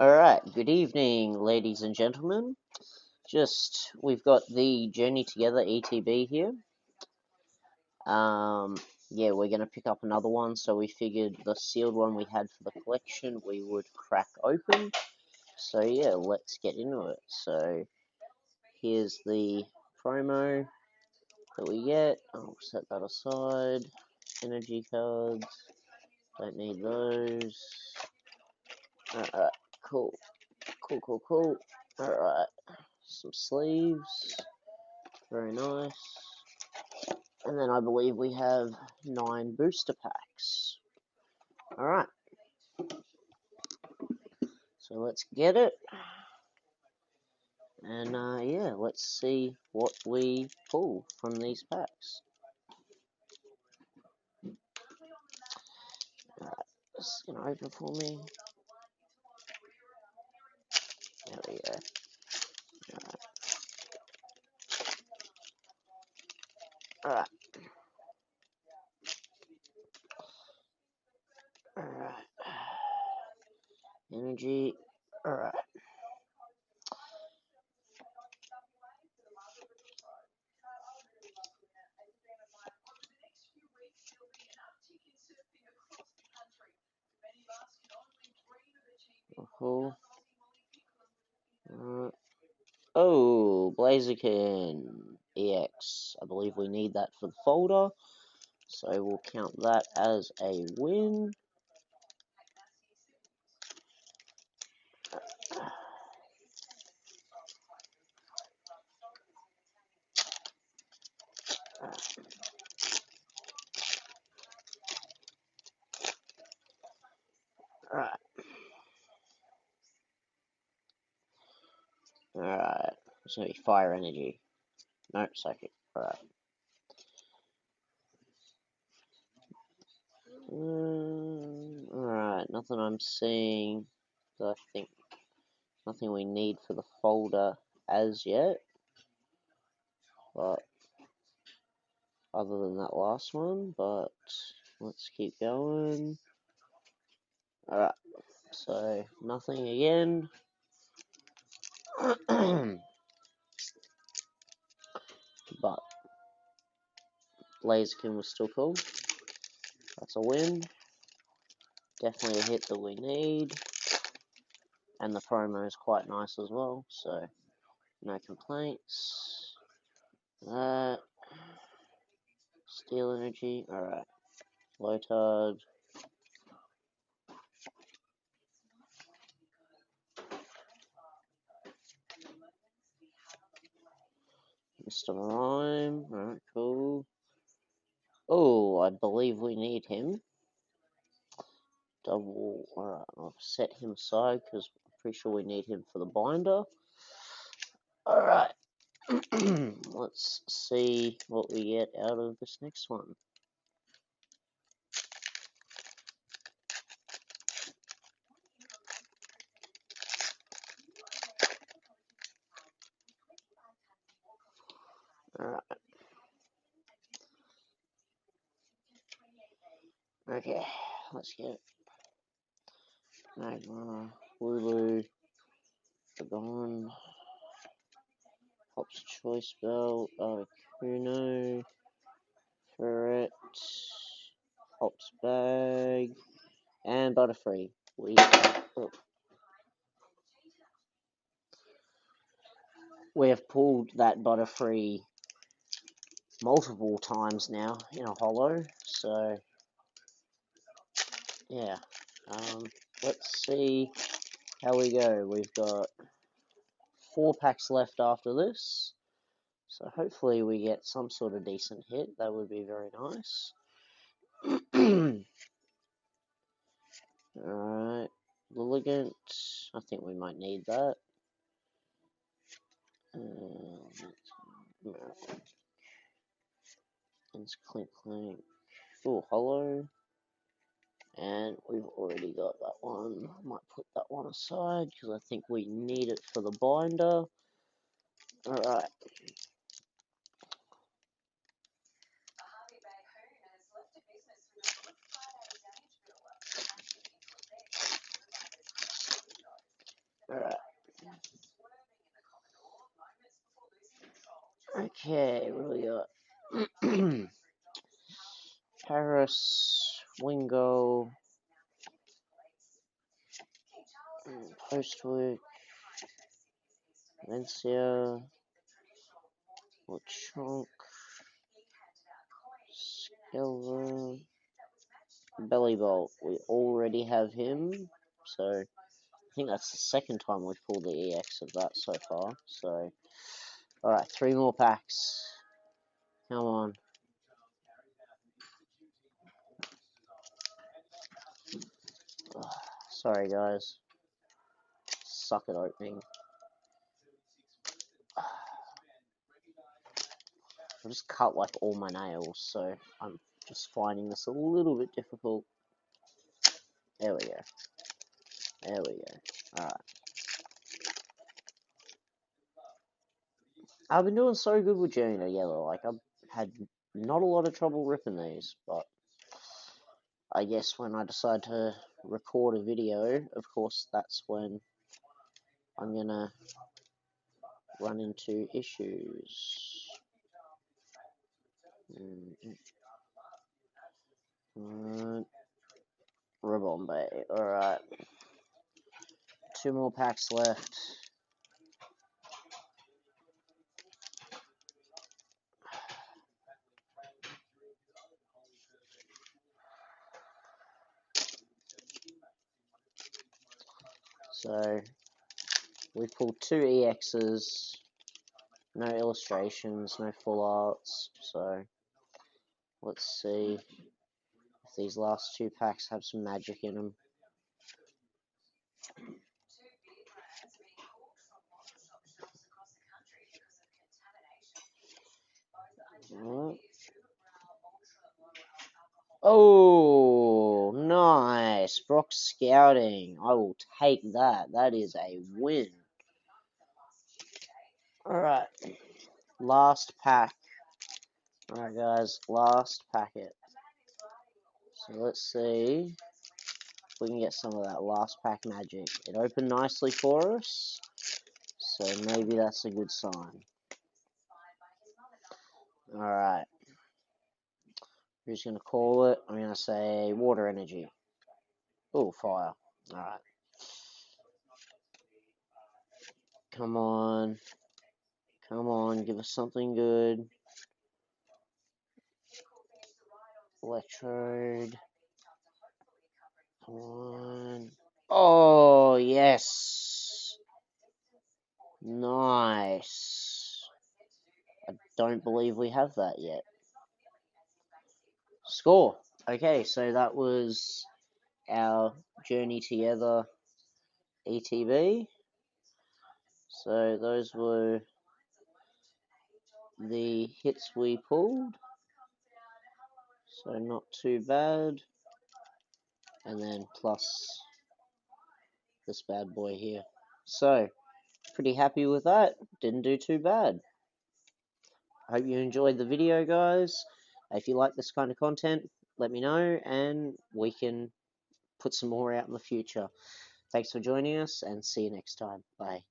Alright, good evening, ladies and gentlemen. We've got the Journey Together ETB here. Yeah, we're going to pick up another one, so we figured the sealed one we had for the collection we would crack open. So yeah, let's get into it. So, here's the promo that we get. I'll set that aside. Energy cards, don't need those. Alright, cool. Alright, some sleeves, very nice. And then I believe we have 9 booster packs. Alright, so let's get it. And yeah, let's see what we pull from these packs. Alright, this is going to open for me. There we go. Alright. Alright. Energy. Alright. Cool. Oh, Blaziken EX. I believe we need that for the folder. So we'll count that as a win. Alright. Alright. It's gonna be fire energy. No, psychic. Alright. Alright, nothing I'm seeing that I think nothing we need for the folder as yet. But other than that last one, but let's keep going. Alright, so nothing again. But Blaziken was still cool. That's a win. Definitely a hit that we need. And the promo is quite nice as well, so no complaints. That. Steel energy. Alright. Lotard. Mr. Mime. Alright, cool. Oh, I believe we need him. Double. Alright, I'll set him aside because I'm pretty sure we need him for the binder. Alright. Let's see what we get out of this next one. Alright. Okay, let's get Magma, Lulu, Dragon, Hop's Choice Belt, Kuno, Ferret, Hop's Bag, and Butterfree. We have pulled that Butterfree multiple times now in a holo, so yeah. Let's see how we go. We've got 4 packs left after this, so hopefully we get some sort of decent hit. That would be very nice. Alright, Lilligant, I think we might need that. It's Clink Clink. Oh, holo. And we've already got that one. Might put that one aside because I think we need it for the binder. Alright. Okay, what do we got? Paris, Wingo, Postwick, Valencia, Lechonk, Skelver, Bellybolt. We already have him, so I think that's the second time we've pulled the EX of that so far. So, alright, 3 more packs. Come on. Sorry, guys. Suck at opening. I just cut like all my nails, so I'm just finding this a little bit difficult. There we go. There we go. Alright. I've been doing so good with Journey Together. Like, I've had not a lot of trouble ripping these, but I guess when I decide to record a video, of course, that's when I'm gonna run into issues. Rabombe. Alright. 2 more packs left. So, we pulled 2 EXs, no illustrations, no full arts, so let's see if these last 2 packs have some magic in them. Oh, nice. Brock Scouting. I will take that. That is a win. Alright. Last pack. Alright, guys. Last packet. So let's see if we can get some of that last pack magic. It opened nicely for us, so maybe that's a good sign. Alright. Who's going to call it? I'm going to say water energy. Oh, fire. Alright. Come on. Come on, give us something good. Electrode. Come on. Oh, yes. Nice. I don't believe we have that yet. Score. Okay, so that was our Journey Together ETB. So those were the hits we pulled. So not too bad. And then plus this bad boy here. So, pretty happy with that. Didn't do too bad. I hope you enjoyed the video, guys. If you like this kind of content, let me know and we can put some more out in the future. Thanks for joining us and see you next time. Bye.